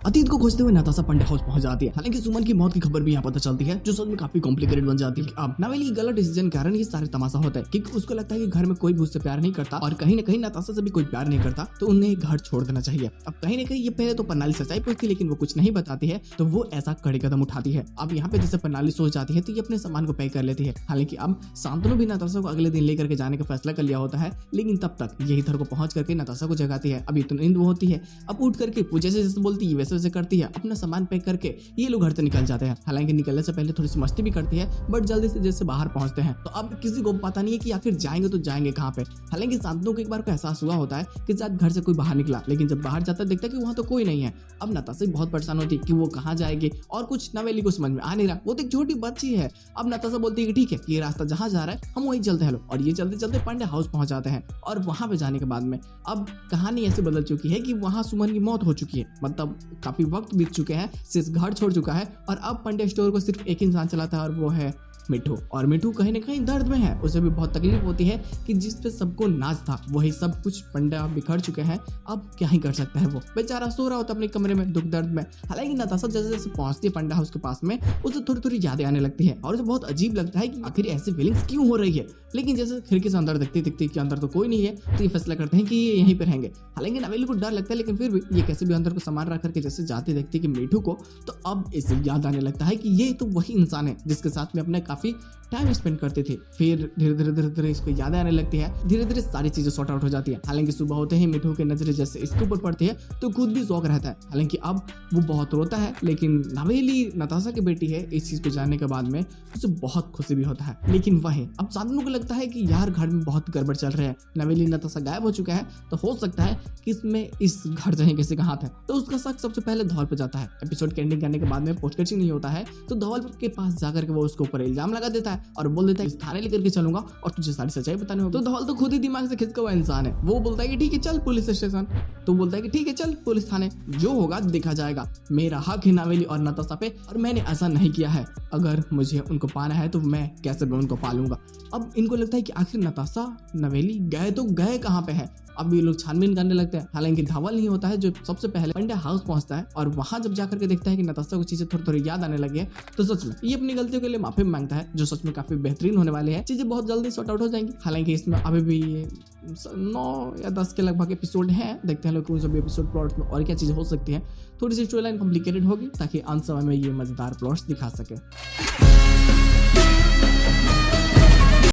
अतीत को खोजते हुए नताशा पंडे हाउस पहुंच जाती है। हालांकि सुमन की मौत की खबर भी यहाँ पता चलती है, जो सच में काफी कॉम्प्लिकेटेड बन जाती है। अब नवेली की गलत डिसीजन के कारण ये सारे तमाशा होता है, क्योंकि उसको लगता है कि घर में कोई भी उससे प्यार नहीं करता और कहीं ना कहीं नताशा से भी कोई प्यार नहीं करता, तो उन्हें घर छोड़ देना चाहिए। अब कहीं ना कहीं ये पहले तो प्रणाली सच्चाई पूछती, लेकिन वो कुछ नहीं बताती है, तो वो ऐसा कड़े कदम उठाती है। अब यहाँ पे जैसे प्रणाली सोच जाती है तो ये अपने सामान को पैक कर लेती है। हालांकि अब शांतनु भी नताशा को अगले दिन लेकर के जाने का फैसला कर लिया होता है, लेकिन तब तक ये इधर को पहुंच करके नताशा को जगाती है। अभी तो नींद होती है। अब उठ करके वो जैसे जैसे बोलती है वैसे वैसे करती है, अपना सामान पैक करके ये लोग घर से निकल जाते हैं। हालांकि निकलने से पहले थोड़ी सी मस्ती भी करती है, बट जल्दी से जैसे बाहर पहुंचते हैं तो अब किसी को पता नहीं है कि आखिर जाएंगे तो जाएंगे कहाँ पे। हालांकि शांतनु को एक बार को एहसास हुआ होता है कि शायद घर से कोई बाहर निकला, लेकिन जब बाहर जाता देखता है कि वहां तो कोई नहीं है। अब नताशा बहुत परेशान होती है कि वो कहाँ जाएगी और कुछ नवेली को समझ में आ नहीं रहा। वो तो एक छोटी बच्ची है। अब नताशा बोलती है कि ठीक है, ये रास्ता जहाँ जा रहा है हम वहीं चलते हैं। और ये चलते चलते पांडे हाउस पहुंच जाते हैं। और वहां पे जाने के बाद में अब कहानी ऐसे बदल चुकी है कि वहां सुमन की मौत हो चुकी है, मतलब काफी वक्त बीत चुके हैं, सिर्फ घर छोड़ चुका है और अब पांडे स्टोर को सिर्फ एक इंसान चलाता है और वो है मिठू। और मिठू कहीं ना कहीं दर्द में है, उसे भी बहुत तकलीफ होती है कि जिस पे सबको नाज था वही सब कुछ पंडा बिखर चुके हैं। अब क्या ही कर सकता है, वो बेचारा सो रहा होता अपने कमरे में दुख दर्द में। हालांकि नताशा जैसे जैसे पहुंचती है पंडा हाउस के पास में, उसे थोड़ी थोड़ी यादें आने लगती है और उसे बहुत अजीब लगता है कि आखिर ऐसी फीलिंग्स क्यों हो रही है। लेकिन जैसे खिड़की से अंदर दिखती कि अंदर तो कोई नहीं है, तो ये फैसला करते हैं कि ये यहीं पर रहेंगे। हालांकि नवेली को डर लगता है, लेकिन फिर भी ये कैसे भी अंदर को सामान रख करके जैसे जाते देखती कि मिठू को, तो अब इसे याद आने लगता है कि ये तो वही इंसान है जिसके साथ में अपने काफी टाइम स्पेंड करते थे। फिर धीरे धीरे इसको याद आने लगती है, धीरे धीरे सारी चीजें सॉर्ट आउट हो जाती है। हालांकि सुबह होते ही मिठू की नजरें जैसे इसके ऊपर पड़ती है तो खुद भी शौक रहता है। हालांकि अब वो बहुत रोता है, लेकिन नवेली नताशा की बेटी है, इस चीज को जानने के बाद में उसे बहुत खुशी भी होता है। लेकिन वहीं अब शांतनु को लगता है कि यार घर में बहुत गड़बड़ चल रहा है, नवेली नताशा गायब हो चुका है, तो हो सकता है कि इसमें इस घर से किसी का हाथ है। तो उसका शक सबसे पहले धवल पे जाता है। एपिसोड के एंडिंग करने के बाद में पोस्ट क्रेडिट नहीं होता है, तो धवल के पास जाकर के वो उसके ऊपर इल्जाम लगा देता है और बोल देता है इस थाने लेकर के चलूंगा और तुझे सारी सच्चाई बताने होगी। तो धवल तो खुद ही दिमाग से खिसका हुआ इंसान है। वो बोलता है कि ठीक है चल पुलिस स्टेशन, तो बोलता है कि ठीक है चल पुलिस थाने, जो होगा देखा जाएगा। मेरा हक है नवेली और नताशा पे और मैंने ऐसा नहीं किया है। अगर मुझे उनको पाना है तो मैं कैसे भी उनको पालूंगा। अब इनको लगता है कि आखिर नताशा नवेली गए तो गए कहाँ पे है। अब ये लोग छानबीन करने लगते हैं। हालांकि धवल नहीं होता है जो सबसे पहले पंडा हाउस पहुंचता है और वहां जब जाकर के देखता है कि नताशा को चीजें थोड़ी थोड़ी याद आने लगी है, तो सच में ये अपनी गलतियों के लिए माफी मांगता है, जो सच में काफी बेहतरीन होने वाली है। चीजें बहुत जल्दी सॉर्ट आउट हो जाएंगी। हालांकि इसमें अभी भी 9 या 10 के लगभग एपिसोड हैं। देखते हैं लोग उन सभी एपिसोड प्लॉट्स में और क्या चीजें हो सकती हैं। थोड़ी सी स्टोरी लाइन कॉम्प्लिकेटेड होगी ताकि अंत समय में ये मजेदार प्लॉट्स दिखा सके।